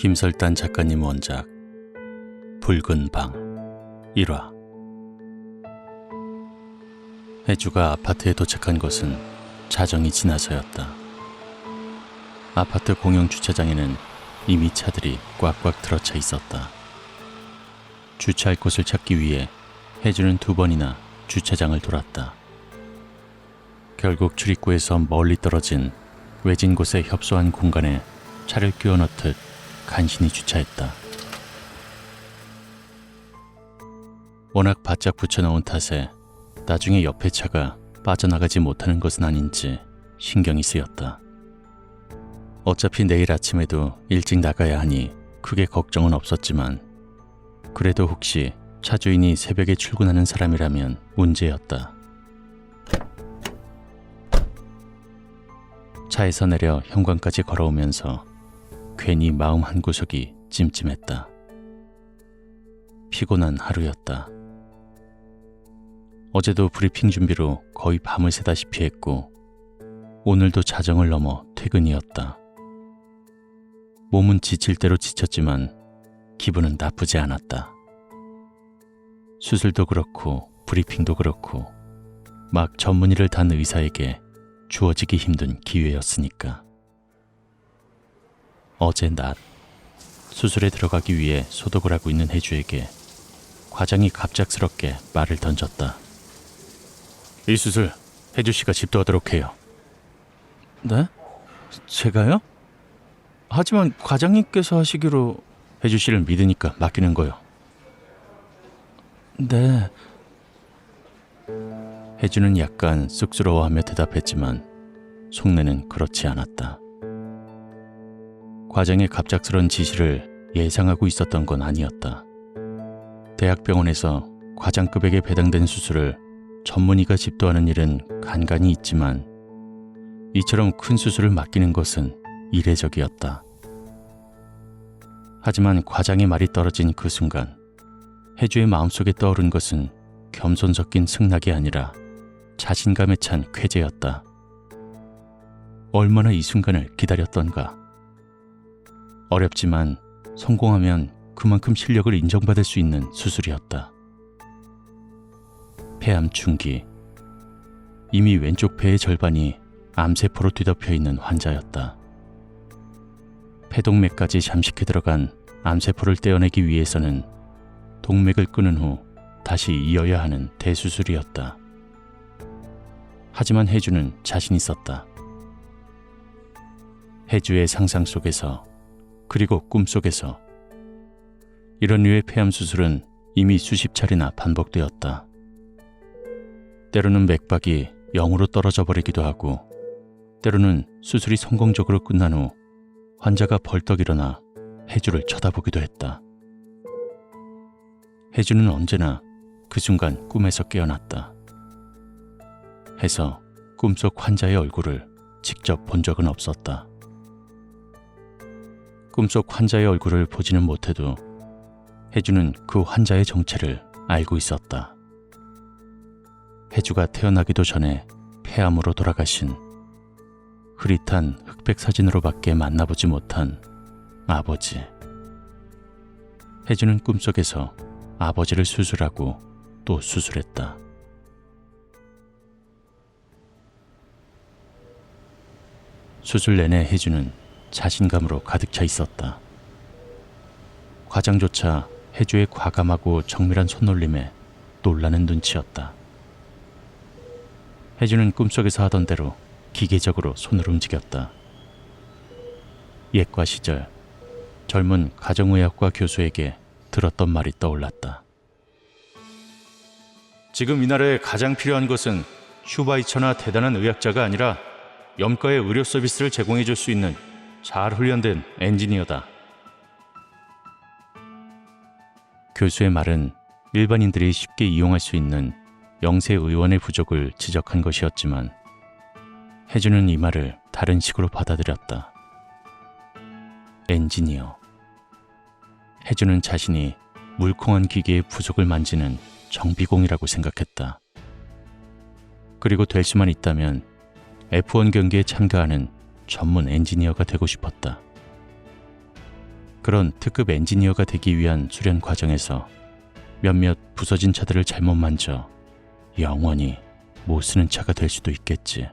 김설단 작가님 원작 붉은 방 1화. 혜주가 아파트에 도착한 것은 자정이 지나서였다. 아파트 공용 주차장에는 이미 차들이 꽉꽉 들어차 있었다. 주차할 곳을 찾기 위해 혜주는 2번이나 주차장을 돌았다. 결국 출입구에서 멀리 떨어진 외진 곳에 협소한 공간에 차를 끼워 넣듯 간신히 주차했다. 워낙 바짝 붙여놓은 탓에 나중에 옆에 차가 빠져나가지 못하는 것은 아닌지 신경이 쓰였다. 어차피 내일 아침에도 일찍 나가야 하니 크게 걱정은 없었지만 그래도 혹시 차 주인이 새벽에 출근하는 사람이라면 문제였다. 차에서 내려 현관까지 걸어오면서 괜히 마음 한구석이 찜찜했다. 피곤한 하루였다. 어제도 브리핑 준비로 거의 밤을 새다시피 했고 오늘도 자정을 넘어 퇴근이었다. 몸은 지칠 대로 지쳤지만 기분은 나쁘지 않았다. 수술도 그렇고 브리핑도 그렇고 막 전문의를 단 의사에게 주어지기 힘든 기회였으니까. 어제 낮 수술에 들어가기 위해 소독을 하고 있는 혜주에게 과장이 갑작스럽게 말을 던졌다. 이 수술 혜주씨가 집도하도록 해요. 네? 제가요? 하지만 과장님께서 하시기로. 혜주씨를 믿으니까 맡기는 거요. 네. 혜주는 약간 쑥스러워하며 대답했지만 속내는 그렇지 않았다. 과장의 갑작스런 지시를 예상하고 있었던 건 아니었다. 대학병원에서 과장급에게 배당된 수술을 전문의가 집도하는 일은 간간이 있지만 이처럼 큰 수술을 맡기는 것은 이례적이었다. 하지만 과장의 말이 떨어진 그 순간 혜주의 마음속에 떠오른 것은 겸손 섞인 승낙이 아니라 자신감에 찬 쾌재였다. 얼마나 이 순간을 기다렸던가. 어렵지만 성공하면 그만큼 실력을 인정받을 수 있는 수술이었다. 폐암 중기. 이미 왼쪽 폐의 절반이 암세포로 뒤덮여 있는 환자였다. 폐동맥까지 잠식해 들어간 암세포를 떼어내기 위해서는 동맥을 끊은 후 다시 이어야 하는 대수술이었다. 하지만 혜주는 자신 있었다. 혜주의 상상 속에서 그리고 꿈속에서 이런 류의 폐암 수술은 이미 수십 차례나 반복되었다. 때로는 맥박이 0으로 떨어져 버리기도 하고 때로는 수술이 성공적으로 끝난 후 환자가 벌떡 일어나 혜주를 쳐다보기도 했다. 혜주는 언제나 그 순간 꿈에서 깨어났다. 해서 꿈속 환자의 얼굴을 직접 본 적은 없었다. 꿈속 환자의 얼굴을 보지는 못해도 혜주는 그 환자의 정체를 알고 있었다. 혜주가 태어나기도 전에 폐암으로 돌아가신 흐릿한 흑백 사진으로밖에 만나보지 못한 아버지. 혜주는 꿈속에서 아버지를 수술하고 또 수술했다. 수술 내내 혜주는 자신감으로 가득 차 있었다. 과장조차 혜주의 과감하고 정밀한 손놀림에 놀라는 눈치였다. 혜주는 꿈속에서 하던 대로 기계적으로 손을 움직였다. 예과 시절 젊은 가정의학과 교수에게 들었던 말이 떠올랐다. 지금 이 나라에 가장 필요한 것은 슈바이처나 대단한 의학자가 아니라 염과의 의료 서비스를 제공해 줄 수 있는 잘 훈련된 엔지니어다. 교수의 말은 일반인들이 쉽게 이용할 수 있는 영세 의원의 부족을 지적한 것이었지만 혜주는 이 말을 다른 식으로 받아들였다. 엔지니어. 혜주는 자신이 물컹한 기계의 부속을 만지는 정비공이라고 생각했다. 그리고 될 수만 있다면 F1 경기에 참가하는 전문 엔지니어가 되고 싶었다. 그런 특급 엔지니어가 되기 위한 수련 과정에서 몇몇 부서진 차들을 잘못 만져 영원히 못 쓰는 차가 될 수도 있겠지.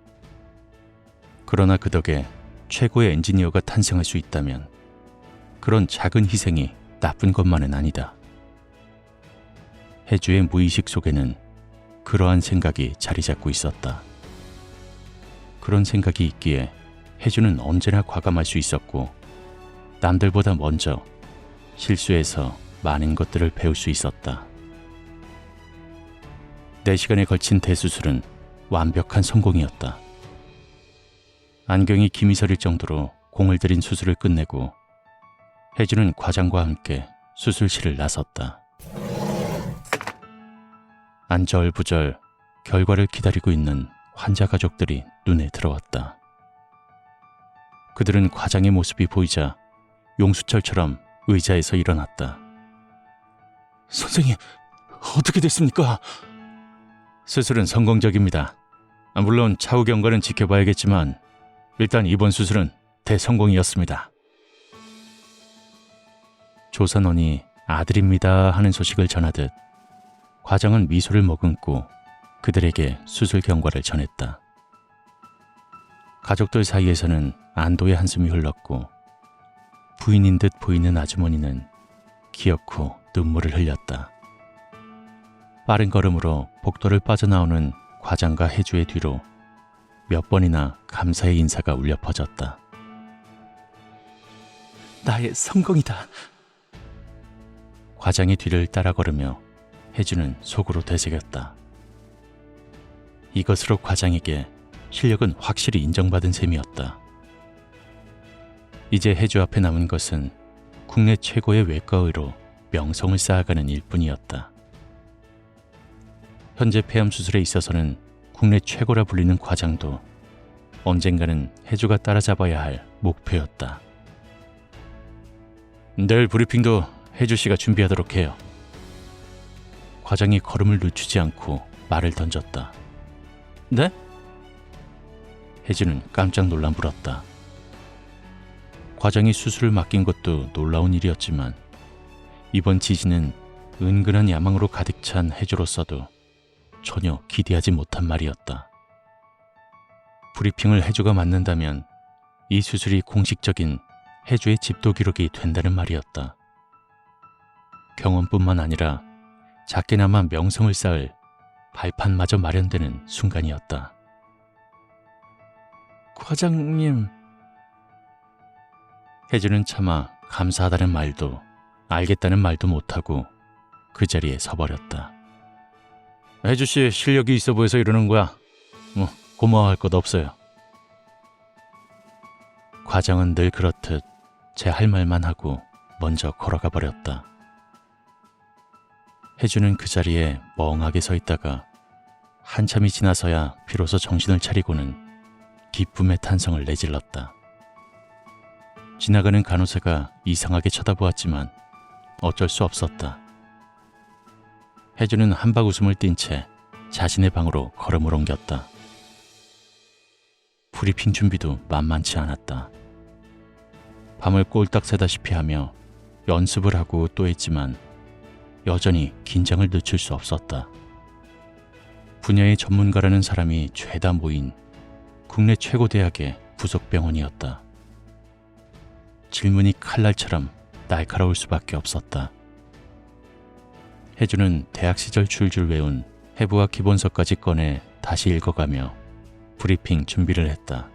그러나 그 덕에 최고의 엔지니어가 탄생할 수 있다면 그런 작은 희생이 나쁜 것만은 아니다. 해주의 무의식 속에는 그러한 생각이 자리 잡고 있었다. 그런 생각이 있기에 해주는 언제나 과감할 수 있었고 남들보다 먼저 실수에서 많은 것들을 배울 수 있었다. 4시간에 걸친 대수술은 완벽한 성공이었다. 안경이 김이 서릴 정도로 공을 들인 수술을 끝내고 해주는 과장과 함께 수술실을 나섰다. 안절부절 결과를 기다리고 있는 환자 가족들이 눈에 들어왔다. 그들은 과장의 모습이 보이자 용수철처럼 의자에서 일어났다. 선생님, 어떻게 됐습니까? 수술은 성공적입니다. 물론 차후 경과는 지켜봐야겠지만 일단 이번 수술은 대성공이었습니다. 조선원이 아들입니다 하는 소식을 전하듯 과장은 미소를 머금고 그들에게 수술 경과를 전했다. 가족들 사이에서는 안도의 한숨이 흘렀고 부인인 듯 보이는 아주머니는 기억 후 눈물을 흘렸다. 빠른 걸음으로 복도를 빠져나오는 과장과 해주의 뒤로 몇 번이나 감사의 인사가 울려 퍼졌다. 나의 성공이다. 과장의 뒤를 따라 걸으며 해주는 속으로 되새겼다. 이것으로 과장에게 실력은 확실히 인정받은 셈이었다. 이제 해주 앞에 남은 것은 국내 최고의 외과의로 명성을 쌓아가는 일뿐이었다. 현재 폐암 수술에 있어서는 국내 최고라 불리는 과장도 언젠가는 해주가 따라잡아야 할 목표였다. 내일 브리핑도 해주 씨가 준비하도록 해요. 과장이 걸음을 늦추지 않고 말을 던졌다. 네? 해주는 깜짝 놀라 물었다. 과장이 수술을 맡긴 것도 놀라운 일이었지만 이번 지진은 은근한 야망으로 가득 찬 해주로서도 전혀 기대하지 못한 말이었다. 브리핑을 해주가 맡는다면 이 수술이 공식적인 해주의 집도 기록이 된다는 말이었다. 경험뿐만 아니라 작게나마 명성을 쌓을 발판마저 마련되는 순간이었다. 과장님... 해주는 차마 감사하다는 말도 알겠다는 말도 못하고 그 자리에 서버렸다. 해주씨 실력이 있어 보여서 이러는 거야. 고마워할 것 없어요. 과장은 늘 그렇듯 제 할 말만 하고 먼저 걸어가 버렸다. 해주는 그 자리에 멍하게 서 있다가 한참이 지나서야 비로소 정신을 차리고는 기쁨의 탄성을 내질렀다. 지나가는 간호사가 이상하게 쳐다보았지만 어쩔 수 없었다. 해주는 한박 웃음을 띤 채 자신의 방으로 걸음을 옮겼다. 브리핑 준비도 만만치 않았다. 밤을 꼴딱 새다시피 하며 연습을 하고 또 했지만 여전히 긴장을 늦출 수 없었다. 분야의 전문가라는 사람이 죄다 모인 국내 최고 대학의 부속병원이었다. 질문이 칼날처럼 날카로울 수밖에 없었다. 해주는 대학 시절 줄줄 외운 해부학 기본서까지 꺼내 다시 읽어가며 브리핑 준비를 했다.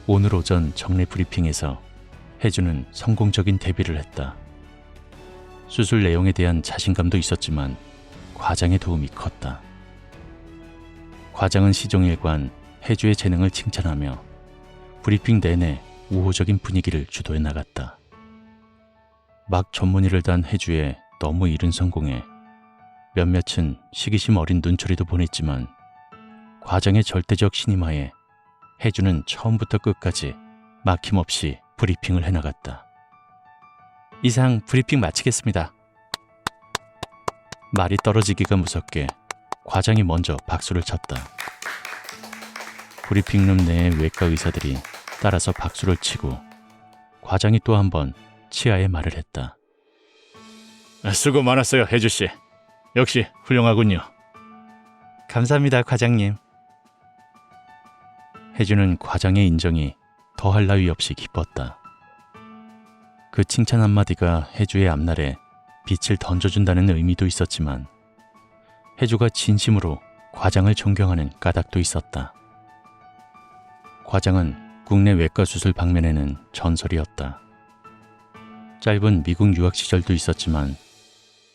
오늘 오전 정례 브리핑에서 해주는 성공적인 데뷔를 했다. 수술 내용에 대한 자신감도 있었지만 과장의 도움이 컸다. 과장은 시종일관 해주의 재능을 칭찬하며 브리핑 내내 우호적인 분위기를 주도해 나갔다. 막 전문의를 단 해주의 너무 이른 성공에 몇몇은 시기심 어린 눈초리도 보냈지만 과장의 절대적 신임하에 해주는 처음부터 끝까지 막힘없이 브리핑을 해나갔다. 이상 브리핑 마치겠습니다. 말이 떨어지기가 무섭게 과장이 먼저 박수를 쳤다. 브리핑룸 내의 외과 의사들이 따라서 박수를 치고 과장이 또 한 번 치아에 말을 했다. 수고 많았어요, 혜주씨. 역시 훌륭하군요. 감사합니다, 과장님. 혜주는 과장의 인정이 더할 나위 없이 기뻤다. 그 칭찬 한마디가 혜주의 앞날에 빛을 던져준다는 의미도 있었지만 혜주가 진심으로 과장을 존경하는 까닭도 있었다. 과장은 국내 외과 수술 방면에는 전설이었다. 짧은 미국 유학 시절도 있었지만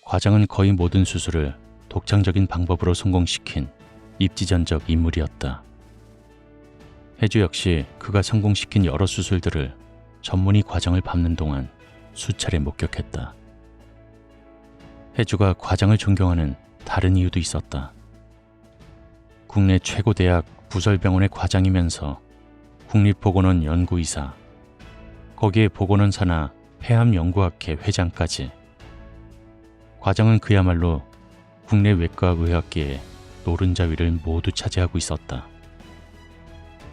과장은 거의 모든 수술을 독창적인 방법으로 성공시킨 입지전적 인물이었다. 혜주 역시 그가 성공시킨 여러 수술들을 전문의 과정을 밟는 동안 수차례 목격했다. 혜주가 과장을 존경하는 다른 이유도 있었다. 국내 최고 대학 부설병원의 과장이면서 국립보건원 연구이사, 거기에 보건원사나 폐암연구학회 회장까지. 과장은 그야말로 국내 외과의학계의 노른자위를 모두 차지하고 있었다.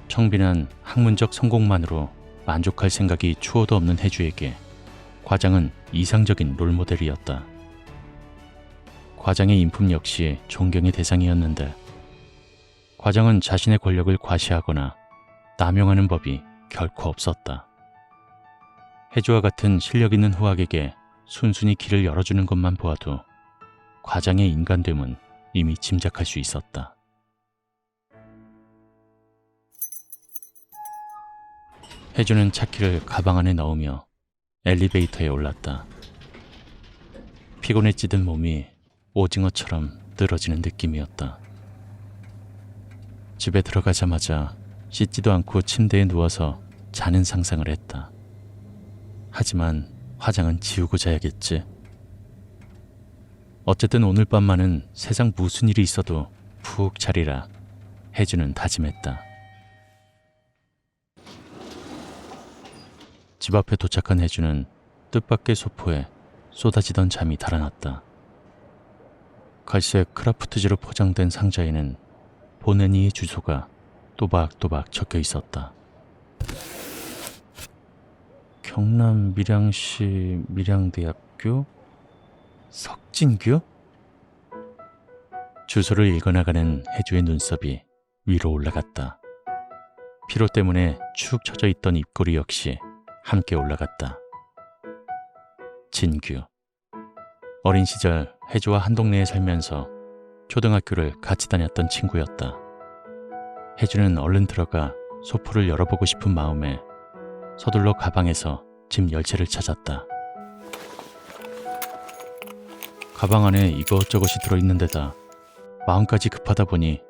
청빈한 학문적 성공만으로 만족할 생각이 추호도 없는 혜주에게 과장은 이상적인 롤모델이었다. 과장의 인품 역시 존경의 대상이었는데 과장은 자신의 권력을 과시하거나 남용하는 법이 결코 없었다. 혜주와 같은 실력 있는 후학에게 순순히 길을 열어주는 것만 보아도 과장의 인간됨은 이미 짐작할 수 있었다. 혜주는 차키를 가방 안에 넣으며 엘리베이터에 올랐다. 피곤에 찌든 몸이 오징어처럼 늘어지는 느낌이었다. 집에 들어가자마자 씻지도 않고 침대에 누워서 자는 상상을 했다. 하지만 화장은 지우고 자야겠지. 어쨌든 오늘 밤만은 세상 무슨 일이 있어도 푹 자리라 혜주는 다짐했다. 집 앞에 도착한 혜주는 뜻밖의 소포에 쏟아지던 잠이 달아났다. 갈색 크라프트지로 포장된 상자에는 보네니의 주소가 또박또박 적혀 있었다. 경남 밀양시 밀양대학교 석진규? 주소를 읽어나가는 혜주의 눈썹이 위로 올라갔다. 피로 때문에 축 처져 있던 입꼬리 역시 함께 올라갔다. 진규. 어린 시절 혜주와 한 동네에 살면서 초등학교를 같이 다녔던 친구였다. 혜주는 얼른 들어가 소포를 열어보고 싶은 마음에 서둘러 가방에서 집 열쇠를 찾았다. 가방 안에 이것저것이 들어있는 데다 마음까지 급하다 보니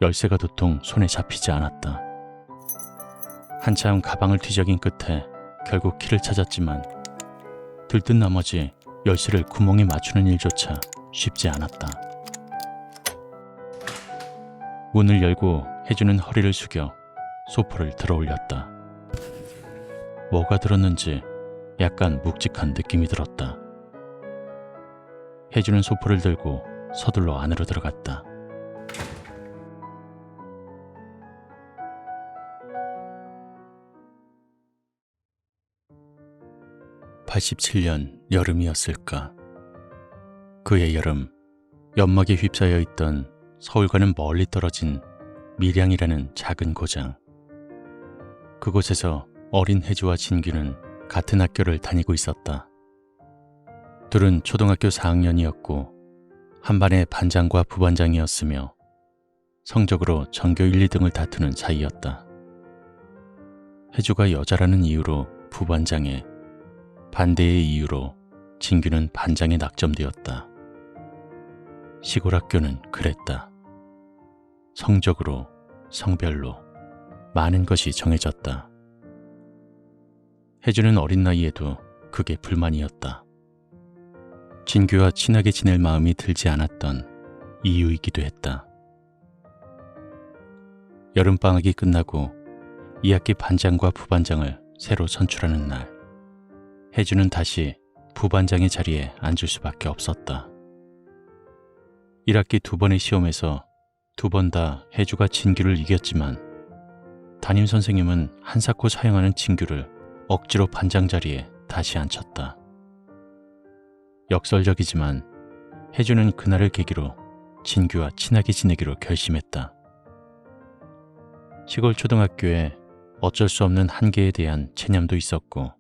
열쇠가 도통 손에 잡히지 않았다. 한참 가방을 뒤적인 끝에 결국 키를 찾았지만 들뜬 나머지 열쇠를 구멍에 맞추는 일조차 쉽지 않았다. 문을 열고 혜주는 허리를 숙여 소포를 들어올렸다. 뭐가 들었는지 약간 묵직한 느낌이 들었다. 혜주는 소포를 들고 서둘러 안으로 들어갔다. (87년) 여름이었을까. 그의 여름, 연막에 휩싸여 있던 서울과는 멀리 떨어진 밀양이라는 작은 고장. 그곳에서 어린 혜주와 진규는 같은 학교를 다니고 있었다. 둘은 초등학교 4학년이었고 한 반의 반장과 부반장이었으며 성적으로 전교 1, 2등을 다투는 사이였다. 혜주가 여자라는 이유로 부반장에, 반대의 이유로 진규는 반장에 낙점되었다. 시골 학교는 그랬다. 성적으로, 성별로 많은 것이 정해졌다. 혜주는 어린 나이에도 그게 불만이었다. 진규와 친하게 지낼 마음이 들지 않았던 이유이기도 했다. 여름방학이 끝나고 2학기 반장과 부반장을 새로 선출하는 날, 혜주는 다시 부반장의 자리에 앉을 수밖에 없었다. 1학기 2번의 시험에서 2번 다 혜주가 진규를 이겼지만 담임선생님은 한사코 사용하는 진규를 억지로 반장 자리에 다시 앉혔다. 역설적이지만 혜주는 그날을 계기로 진규와 친하게 지내기로 결심했다. 시골 초등학교에 어쩔 수 없는 한계에 대한 체념도 있었고,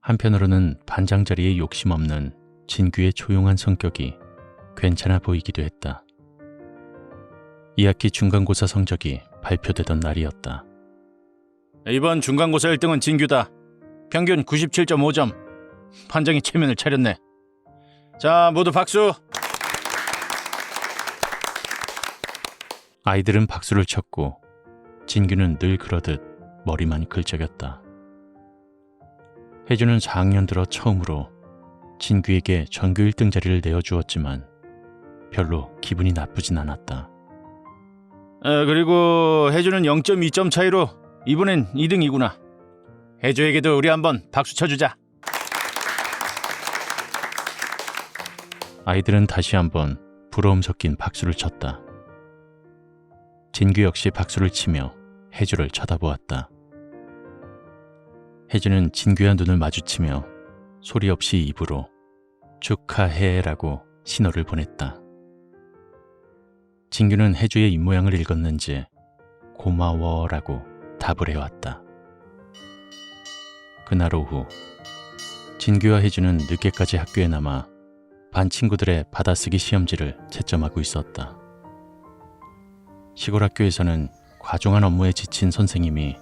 한편으로는 반장 자리에 욕심 없는 진규의 조용한 성격이 괜찮아 보이기도 했다. 2학기 중간고사 성적이 발표되던 날이었다. 이번 중간고사 1등은 진규다. 평균 97.5점. 반장이 체면을 차렸네. 자, 모두 박수! 아이들은 박수를 쳤고 진규는 늘 그러듯 머리만 긁적였다. 혜주는 4학년 들어 처음으로 진규에게 전교 1등 자리를 내어주었지만 별로 기분이 나쁘진 않았다. 그리고 혜주는 0.2점 차이로 이번엔 2등이구나. 혜주에게도 우리 한번 박수 쳐주자. 아이들은 다시 한번 부러움 섞인 박수를 쳤다. 진규 역시 박수를 치며 혜주를 쳐다보았다. 혜주는 진규와 눈을 마주치며 소리 없이 입으로 축하해라고 신호를 보냈다. 진규는 혜주의 입모양을 읽었는지 고마워라고 답을 해왔다. 그날 오후 진규와 혜주는 늦게까지 학교에 남아 반 친구들의 받아쓰기 시험지를 채점하고 있었다. 시골 학교에서는 과중한 업무에 지친 선생님이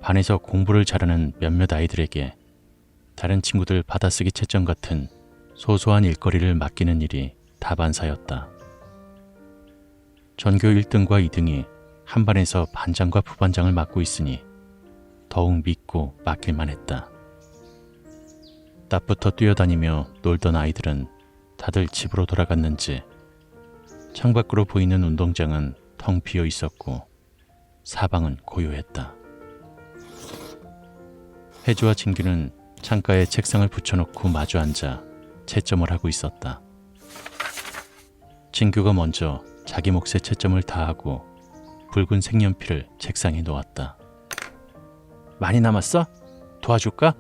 반에서 공부를 잘하는 몇몇 아이들에게 다른 친구들 받아쓰기 채점 같은 소소한 일거리를 맡기는 일이 다반사였다. 전교 1등과 2등이 한 반에서 반장과 부반장을 맡고 있으니 더욱 믿고 맡길만 했다. 낮부터 뛰어다니며 놀던 아이들은 다들 집으로 돌아갔는지 창밖으로 보이는 운동장은 텅 비어 있었고 사방은 고요했다. 혜주와 진규는 창가에 책상을 붙여놓고 마주 앉아 채점을 하고 있었다. 진규가 먼저 자기 몫의 채점을 다하고 붉은 색연필을 책상에 놓았다. 많이 남았어? 도와줄까?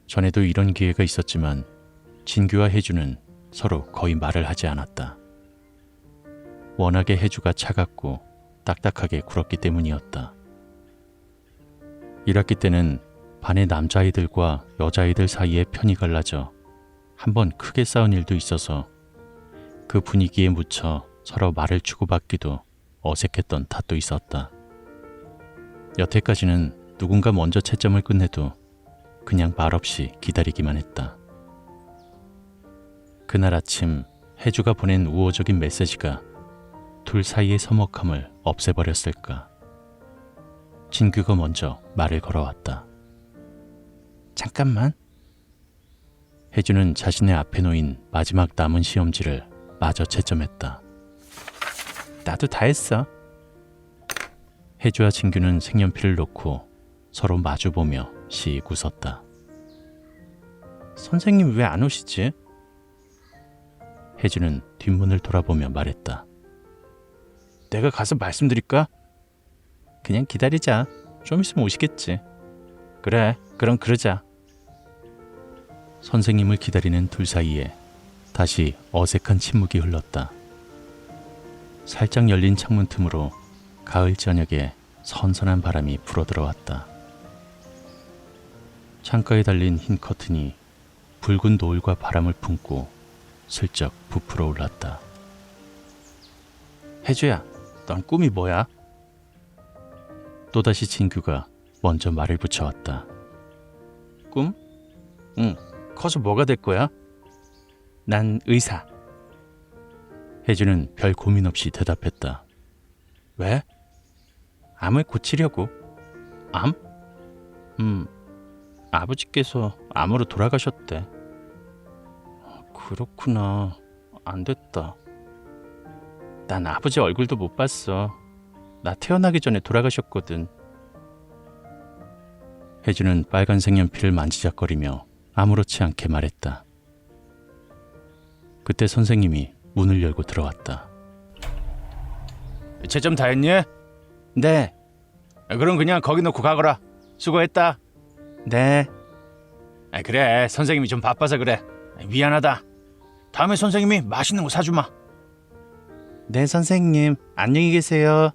전에도 이런 기회가 있었지만 진규와 혜주는 서로 거의 말을 하지 않았다. 워낙에 혜주가 차갑고 딱딱하게 굴었기 때문이었다. 1학기 때는 반의 남자아이들과 여자아이들 사이에 편이 갈라져 한번 크게 싸운 일도 있어서 그 분위기에 묻혀 서로 말을 주고받기도 어색했던 탓도 있었다. 여태까지는 누군가 먼저 채점을 끝내도 그냥 말없이 기다리기만 했다. 그날 아침 혜주가 보낸 우호적인 메시지가 둘 사이의 서먹함을 없애버렸을까. 진규가 먼저 말을 걸어왔다. 잠깐만. 혜주는 자신의 앞에 놓인 마지막 남은 시험지를 마저 채점했다. 나도 다 했어. 혜주와 진규는 색연필을 놓고 서로 마주보며 씩 웃었다. 선생님 왜 안 오시지? 혜주는 뒷문을 돌아보며 말했다. 내가 가서 말씀드릴까? 그냥 기다리자. 좀 있으면 오시겠지. 그래, 그럼 그러자. 선생님을 기다리는 둘 사이에 다시 어색한 침묵이 흘렀다. 살짝 열린 창문 틈으로 가을 저녁에 선선한 바람이 불어들어왔다. 창가에 달린 흰 커튼이 붉은 노을과 바람을 품고 슬쩍 부풀어 올랐다. 혜주야, 넌 꿈이 뭐야? 또다시 진규가 먼저 말을 붙여왔다. 꿈? 응, 커서 뭐가 될 거야? 난 의사. 혜주는 별 고민 없이 대답했다. 왜? 암을 고치려고. 암? 아버지께서 암으로 돌아가셨대. 그렇구나. 안 됐다. 난 아버지 얼굴도 못 봤어. 나 태어나기 전에 돌아가셨거든. 혜주는 빨간색 연필을 만지작거리며 아무렇지 않게 말했다. 그때 선생님이 문을 열고 들어왔다. 채점 다 했니? 네. 그럼 그냥 거기 놓고 가거라. 수고했다. 네. 그래, 선생님이 좀 바빠서 그래. 미안하다. 다음에 선생님이 맛있는 거 사주마. 네, 선생님. 안녕히 계세요.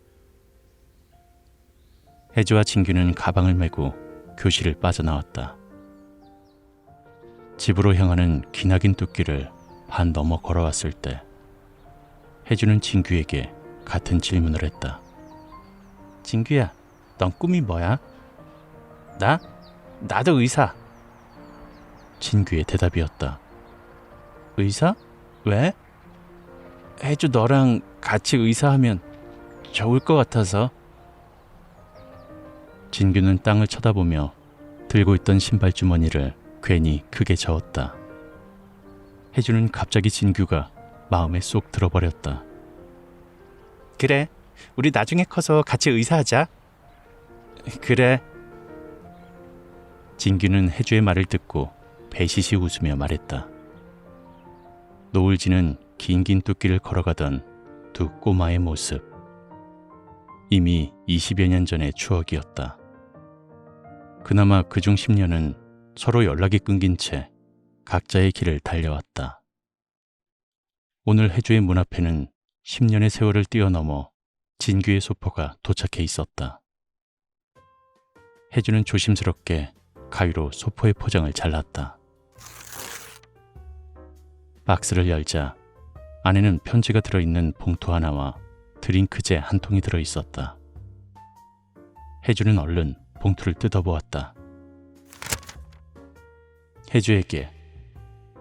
혜주와 진규는 가방을 메고 교실을 빠져나왔다. 집으로 향하는 기나긴 뚝길을 반 넘어 걸어왔을 때 혜주는 진규에게 같은 질문을 했다. 진규야, 넌 꿈이 뭐야? 나도 의사. 진규의 대답이었다. 의사? 왜? 혜주 너랑 같이 의사하면 좋을 것 같아서. 진규는 땅을 쳐다보며 들고 있던 신발 주머니를 괜히 크게 저었다. 혜주는 갑자기 진규가 마음에 쏙 들어버렸다. 그래, 우리 나중에 커서 같이 의사하자. 그래. 진규는 혜주의 말을 듣고 배시시 웃으며 말했다. 노을지는 긴긴 뚝길을 걸어가던 두 꼬마의 모습. 이미 20여 년 전의 추억이었다. 그나마 그중 10년은 서로 연락이 끊긴 채 각자의 길을 달려왔다. 오늘 혜주의 문 앞에는 10년의 세월을 뛰어넘어 진규의 소포가 도착해 있었다. 혜주는 조심스럽게 가위로 소포의 포장을 잘랐다. 박스를 열자 안에는 편지가 들어있는 봉투 하나와 드링크제 한 통이 들어있었다. 혜주는 얼른 봉투를 뜯어보았다. 혜주에게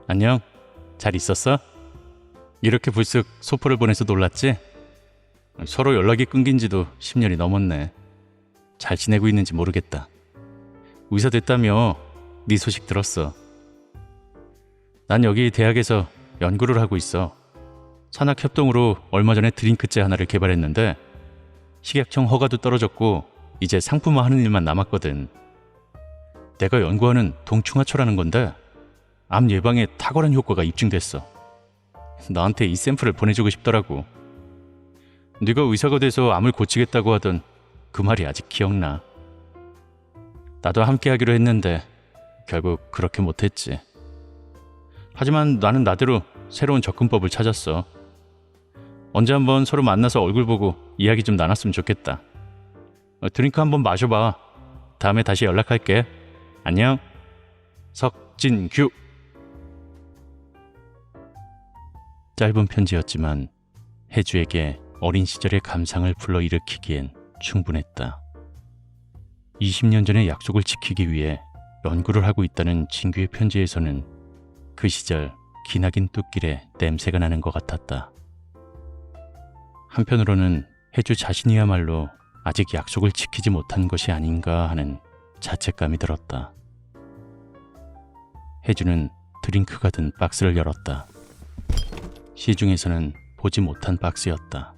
안녕, 잘 있었어? 이렇게 불쑥 소포를 보내서 놀랐지? 서로 연락이 끊긴 지도 10년이 넘었네. 잘 지내고 있는지 모르겠다. 의사 됐다며 네 소식 들었어. 난 여기 대학에서 연구를 하고 있어. 산학협동으로 얼마 전에 드링크제 하나를 개발했는데 식약청 허가도 떨어졌고 이제 상품화하는 일만 남았거든. 내가 연구하는 동충하초라는 건데 암 예방에 탁월한 효과가 입증됐어. 나한테 이 샘플을 보내주고 싶더라고. 네가 의사가 돼서 암을 고치겠다고 하던 그 말이 아직 기억나. 나도 함께 하기로 했는데 결국 그렇게 못했지. 하지만 나는 나대로 새로운 접근법을 찾았어. 언제 한번 서로 만나서 얼굴 보고 이야기 좀 나눴으면 좋겠다. 드링크 한번 마셔봐. 다음에 다시 연락할게. 안녕. 석진규. 짧은 편지였지만 혜주에게 어린 시절의 감상을 불러일으키기엔 충분했다. 20년 전의 약속을 지키기 위해 연구를 하고 있다는 진규의 편지에서는 그 시절 기나긴 뚝길에 냄새가 나는 것 같았다. 한편으로는 혜주 자신이야말로 아직 약속을 지키지 못한 것이 아닌가 하는 자책감이 들었다. 혜주는 드링크가 든 박스를 열었다. 시중에서는 보지 못한 박스였다.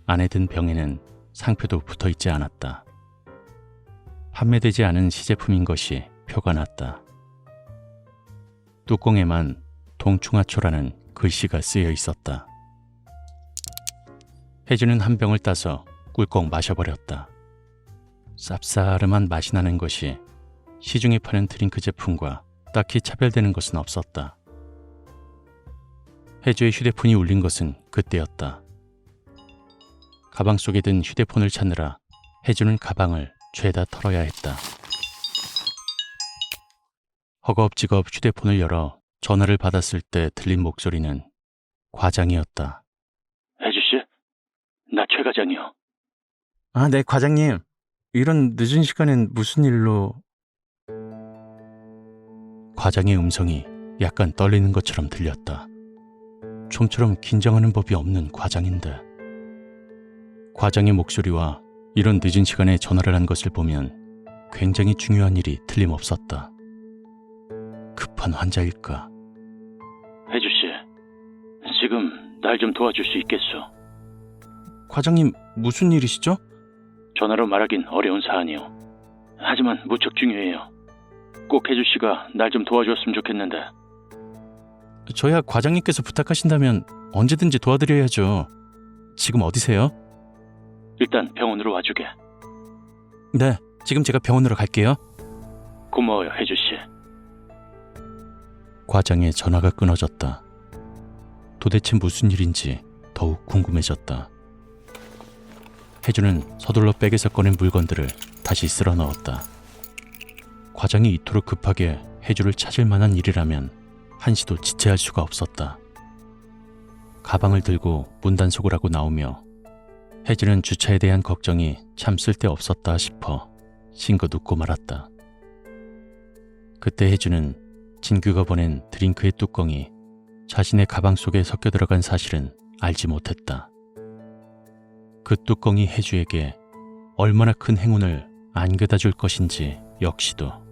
안에 든 병에는 상표도 붙어있지 않았다. 판매되지 않은 시제품인 것이 표가 났다. 뚜껑에만 동충하초라는 글씨가 쓰여 있었다. 혜주는 한 병을 따서 꿀꺽 마셔버렸다. 쌉싸름한 맛이 나는 것이 시중에 파는 드링크 제품과 딱히 차별되는 것은 없었다. 혜주의 휴대폰이 울린 것은 그때였다. 가방 속에 든 휴대폰을 찾느라 혜주는 가방을 죄다 털어야 했다. 허겁지겁 휴대폰을 열어 전화를 받았을 때 들린 목소리는 과장이었다. 혜주씨, 나 최 과장이요. 아, 네, 과장님. 이런 늦은 시간엔 무슨 일로... 과장의 음성이 약간 떨리는 것처럼 들렸다. 좀처럼 긴장하는 법이 없는 과장인데. 과장의 목소리와 이런 늦은 시간에 전화를 한 것을 보면 굉장히 중요한 일이 틀림없었다. 급한 환자일까? 혜주씨, 지금 날 좀 도와줄 수 있겠소? 과장님, 무슨 일이시죠? 전화로 말하긴 어려운 사안이요. 하지만 무척 중요해요. 꼭 혜주씨가 날 좀 도와줬으면 좋겠는데. 저야 과장님께서 부탁하신다면 언제든지 도와드려야죠. 지금 어디세요? 일단 병원으로 와주게. 네, 지금 제가 병원으로 갈게요. 고마워요, 혜주 씨. 과장의 전화가 끊어졌다. 도대체 무슨 일인지 더욱 궁금해졌다. 혜주는 서둘러 백에서 꺼낸 물건들을 다시 쓸어 넣었다. 과장이 이토록 급하게 혜주를 찾을 만한 일이라면 한시도 지체할 수가 없었다. 가방을 들고 문단속을 하고 나오며 혜주는 주차에 대한 걱정이 참 쓸데없었다 싶어 싱긋 웃고 말았다. 그때 혜주는 진규가 보낸 드링크의 뚜껑이 자신의 가방 속에 섞여 들어간 사실은 알지 못했다. 그 뚜껑이 혜주에게 얼마나 큰 행운을 안겨다 줄 것인지 역시도